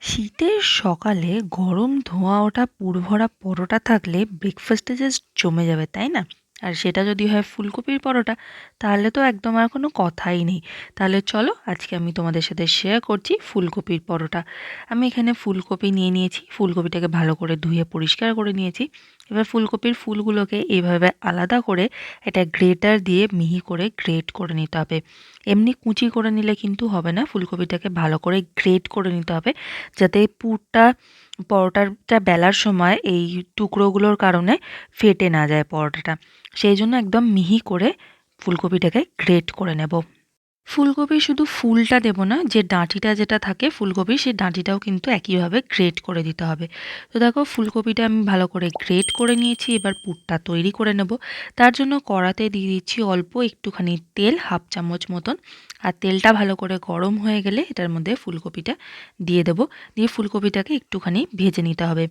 শীতের সকালে গরম ধোঁয়া ওঠা পুরভরা পরোটা থাকলে ব্রেকফাস্টে জাস্ট জমে যাবে, তাই না? আর সেটা যদি হয় ফুলকপির পরোটা, তাহলে তো একদম আর কোনো কথাই নেই। তাহলে চলো আজকে আমি তোমাদের সাথে শেয়ার করছি ফুলকপির পরোটা। আমি এখানে ফুলকপি নিয়ে নিয়েছি, ফুলকপিটাকে ভালো করে ধুয়ে পরিষ্কার করে নিয়েছি। এবার ফুলকপির ফুলগুলোকে এইভাবে আলাদা করে একটা গ্রেটার দিয়ে মিহি করে গ্রেট করে নিতে হবে। এমনি কুচি করে নিলে কিন্তু হবে না, ফুলকপিটাকে ভালো করে গ্রেট করে নিতে হবে, যাতে পুরটা পরোটাটা বেলার সময় এই টুকরোগুলোর কারণে ফেটে না যায় পরোটাটা। সেই জন্য একদম মিহি করে ফুলকপিটাকে গ্রেট করে নেব। ফুলকপি শুধু ফুলটা দেব না, যে ডাঁটিটা যেটা থাকে ফুলকপির, সেই ডাঁটিটাও কিন্তু একইভাবে গ্রেট করে দিতে হবে। তো দেখো ফুলকপিটা আমি ভালো করে গ্রেট করে নিয়েছি, এবার পুরটা তৈরি করে নেব। তার জন্য কড়াতে দিয়ে দিচ্ছি অল্প একটুখানি তেল, হাফ চামচ মতন। আর তেলটা ভালো করে গরম হয়ে গেলে এটার মধ্যে ফুলকপিটা দিয়ে দেবো। দিয়ে ফুলকপিটাকে একটুখানি ভেজে নিতে হবে।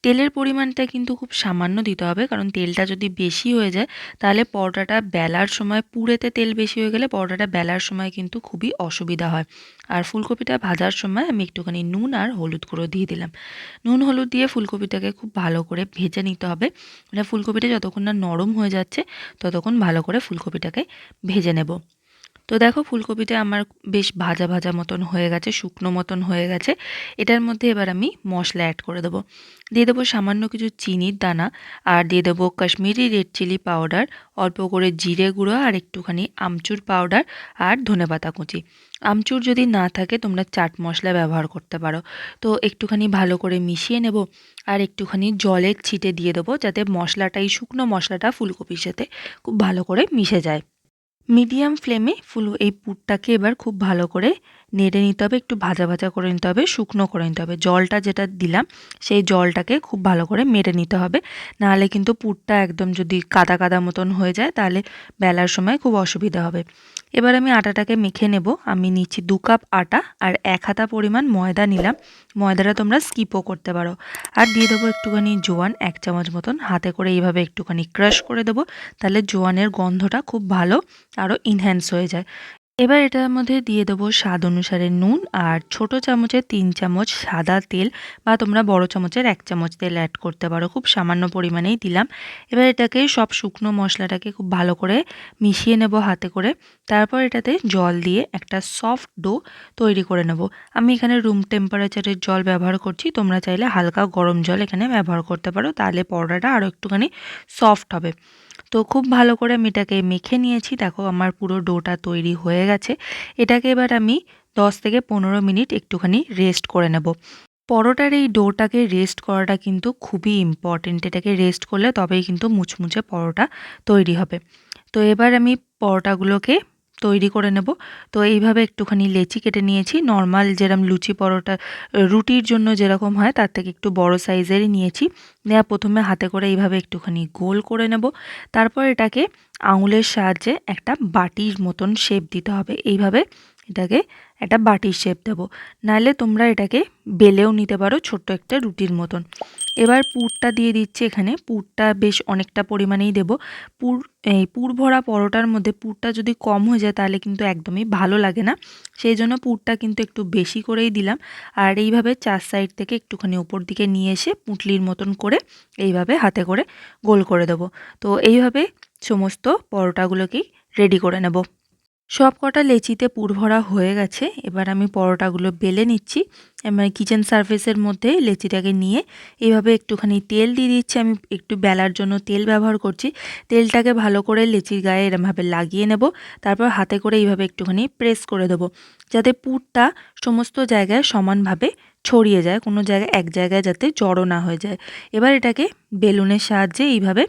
তেলের পরিমাণটা কিন্তু খুব সামান্য দিতে হবে, কারণ তেলটা যদি বেশি হয়ে যায় তাহলে পরোটাটা বেলার সময়, পুরেতে তেল বেশি হয়ে গেলে পরোটাটা বেলার সময় কিন্তু খুবই অসুবিধা হয়। আর ফুলকপিটা ভাজার সময় আমি একটুখানি নুন আর হলুদ গুঁড়ো দিয়ে দিলাম। নুন হলুদ দিয়ে ফুলকপিটাকে খুব ভালো করে ভেজে নিতে হবে। মানে ফুলকপিটা যতক্ষণ না নরম হয়ে যাচ্ছে ততক্ষণ ভালো করে ফুলকপিটাকে ভেজে নেব। তো দেখো ফুলকপিটা আমার বেশ ভাজা ভাজা মতন হয়ে গেছে, শুকনো মতন হয়ে গেছে। এটার মধ্যে এবার আমি মশলা অ্যাড করে দেবো। দিয়ে দেবো সামান্য কিছু চিনির দানা, আর দিয়ে দেবো কাশ্মীরি রেড চিলি পাউডার, অল্প করে জিরে গুঁড়ো, আর একটুখানি আমচুর পাউডার, আর ধনেপাতা কুচি। আমচুর যদি না থাকে তোমরা চাট মশলা ব্যবহার করতে পারো। তো একটুখানি ভালো করে মিশিয়ে নেব, আর একটুখানি জলের ছিটে দিয়ে দেবো, যাতে মশলাটা, এই শুকনো মশলাটা ফুলকপির সাথে খুব ভালো করে মিশে যায়। মিডিয়াম ফ্লেমে এই পুরটাকে এবার খুব ভালো করে নেড়ে নিতে হবে, একটু ভাজা ভাজা করে নিতে হবে, শুকনো করে নিতে হবে। জলটা যেটা দিলাম সেই জলটাকে খুব ভালো করে মেরে নিতে হবে, নাহলে কিন্তু পুরটা একদম যদি কাদা কাদা মতন হয়ে যায় তাহলে বেলার সময় খুব অসুবিধা হবে। এবার আমি আটাটাকে মেখে নেব। আমি নিচ্ছি 2 কাপ আটা আর 1 হাতা পরিমাণ ময়দা নিলাম। ময়দাটা তোমরা স্কিপও করতে পারো। আর দিয়ে দেবো একটুখানি জোয়ান, 1 চামচ মতন, হাতে করে এইভাবে একটুখানি ক্রাশ করে দেবো, তাহলে জোয়ানের গন্ধটা খুব ভালো আরও ইনহ্যান্স হয়ে যায়। এবার এটার মধ্যে দিয়ে দেবো স্বাদ অনুসারে নুন, আর ছোট চামচে 3 চামচ সাদা তেল, বা তোমরা বড় চামচের 1 চামচ তেল অ্যাড করতে পারো, খুব সামান্য পরিমাণেই দিলাম। এবার এটাকে সব শুকনো মশলাটাকে খুব ভালো করে মিশিয়ে নেব হাতে করে। তারপর এটাতে জল দিয়ে একটা সফট ডো তৈরি করে নেব। আমি এখানে রুম টেম্পারেচারের জল ব্যবহার করছি, তোমরা চাইলে হালকা গরম জল এখানে ব্যবহার করতে পারো, তাহলে পরোটাটা আরও একটুখানি সফট হবে। তো খুব ভালো করে আমি এটাকে মেখে নিয়েছি। দেখো আমার পুরো ডোটা তৈরি হয়ে গেছে। এটাকে এবার আমি 10 থেকে 15 মিনিট একটুখানি রেস্ট করে নেব। পরোটার এই ডোটাকে রেস্ট করাটা কিন্তু খুবই ইম্পর্টেন্ট। এটাকে রেস্ট করলে তবেই কিন্তু মুচমুচে পরোটা তৈরি হবে। তো এবার আমি পরোটাগুলোকে তৈরি করে নেব। তো এইভাবে একটুখানি লেচি কেটে নিয়েছি, নর্মাল যেরকম লুচি পরোটা রুটির জন্য যেরকম হয় তার থেকে একটু বড় সাইজেরই নিয়েছি। নেওয়া প্রথমে হাতে করে এইভাবে একটুখানি গোল করে নেব। তারপর এটাকে আঙুলের সাহায্যে একটা বাটির মতন শেপ দিতে হবে। এইভাবে এটাকে একটা বাটির শেপ দেব, নাহলে তোমরা এটাকে বেলেও নিতে পারো ছোট্ট একটা রুটির মতন। এবার পুরটা দিয়ে দিচ্ছি এখানে। পুরটা বেশ অনেকটা পরিমাণেই দেব। পুর এই পুর ভরা পরোটার মধ্যে পুরটা যদি কম হয়ে যায় তাহলে কিন্তু একদমই ভালো লাগে না। সেই জন্য পুরটা কিন্তু একটু বেশি করেই দিলাম। আর এইভাবে 4 সাইড থেকে একটুখানি উপর দিকে নিয়ে এসে পুঁটলির মতন করে এইভাবে হাতে করে গোল করে দেবো। তো এইভাবে সমস্ত পরোটাগুলোকেই রেডি করে নেব। সব কটা লেচিতে পুর ভরা হয়ে গেছে। এবার আমি পরোটাগুলো বেলে নিচ্ছি। এবার কিচেন সারফেসের মধ্যে লেচিটাকে নিয়ে এইভাবে একটুখানি তেল দিয়ে দিচ্ছি। আমি একটু বেলার জন্য তেল ব্যবহার করছি। তেলটাকে ভালো করে লেচির গায়ে এরমভাবে লাগিয়ে নেব। তারপর হাতে করে এইভাবে একটুখানি প্রেস করে দেবো, যাতে পুরটা সমস্ত জায়গায় সমানভাবে ছড়িয়ে যায়, কোনো জায়গায় এক জায়গায় যাতে জড়ো না হয়ে যায়। এবার এটাকে বেলুনের সাহায্যে এইভাবে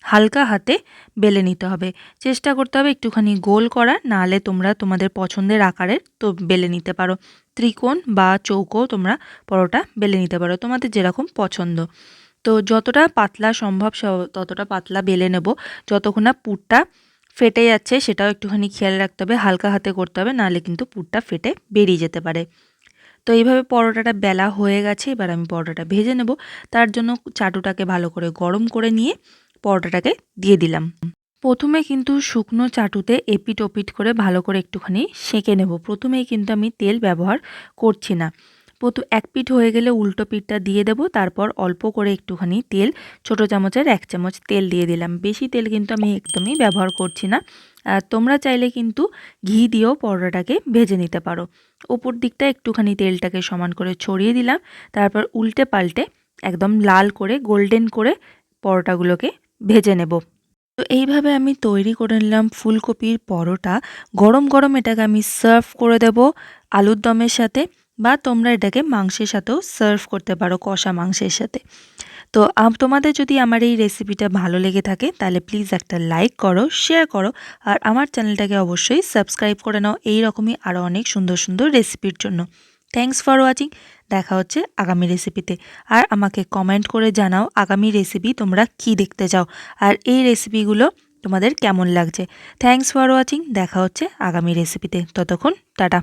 হালকা হাতে বেলে নিতে হবে। চেষ্টা করতে হবে একটুখানি গোল করার, নাহলে তোমরা তোমাদের পছন্দের আকারের তো বেলে নিতে পারো। ত্রিকোণ বা চৌকো তোমরা পরোটা বেলে নিতে পারো, তোমাদের যেরকম পছন্দ। তো যতটা পাতলা সম্ভব ততটা পাতলা বেলে নেব, যতক্ষণ না পুরটা ফেটে যাচ্ছে সেটাও একটুখানি খেয়াল রাখতে হবে, হালকা হাতে করতে হবে, নাহলে কিন্তু পুরটা ফেটে বেরিয়ে যেতে পারে। তো এইভাবে পরোটাটা বেলা হয়ে গেছে। এবার আমি পরোটাটা ভেজে নেব। তার জন্য চাটুটাকে ভালো করে গরম করে নিয়ে পরোটাটাকে দিয়ে দিলাম। প্রথমে কিন্তু শুকনো চাটুতে এপিট ওপিট করে ভালো করে একটুখানি সেঁকে নেব। প্রথমেই কিন্তু আমি তেল ব্যবহার করছি না। এক পিঠ হয়ে গেলে উল্টো পিঠটা দিয়ে দেবো, তারপর অল্প করে একটুখানি তেল, ছোটো চামচের 1 চামচ তেল দিয়ে দিলাম। বেশি তেল কিন্তু আমি একদমই ব্যবহার করছি না। আর তোমরা চাইলে কিন্তু ঘি দিয়েও পরোটাটাকে ভেজে নিতে পারো। ওপর দিকটা একটুখানি তেলটাকে সমান করে ছড়িয়ে দিলাম, তারপর উল্টে পাল্টে একদম লাল করে গোল্ডেন করে পরোটাগুলোকে ভেজে নেব। তো এইভাবে আমি তৈরি করে নিলাম ফুলকপির পরোটা। গরম গরম এটাকে আমি সার্ভ করে দেব আলুর দমের সাথে, বা তোমরা এটাকে মাংসের সাথেও সার্ভ করতে পারো, কষা মাংসের সাথে। তো তোমাদের যদি আমার এই রেসিপিটা ভালো লেগে থাকে তাহলে প্লিজ একটা লাইক করো, শেয়ার করো, আর আমার চ্যানেলটাকে অবশ্যই সাবস্ক্রাইব করে নাও এই রকমই আরও অনেক সুন্দর সুন্দর রেসিপির জন্য। Thanks for watching. দেখা হচ্ছে আগামী রেসিপিতে। আর আমাকে কমেন্ট করে জানাও আগামী রেসিপি তোমরা কি দেখতে চাও, আর এই রেসিপিগুলো তোমাদের কেমন লাগছে। Thanks for watching. দেখা হচ্ছে আগামী রেসিপিতে। ততক্ষণ টাটা।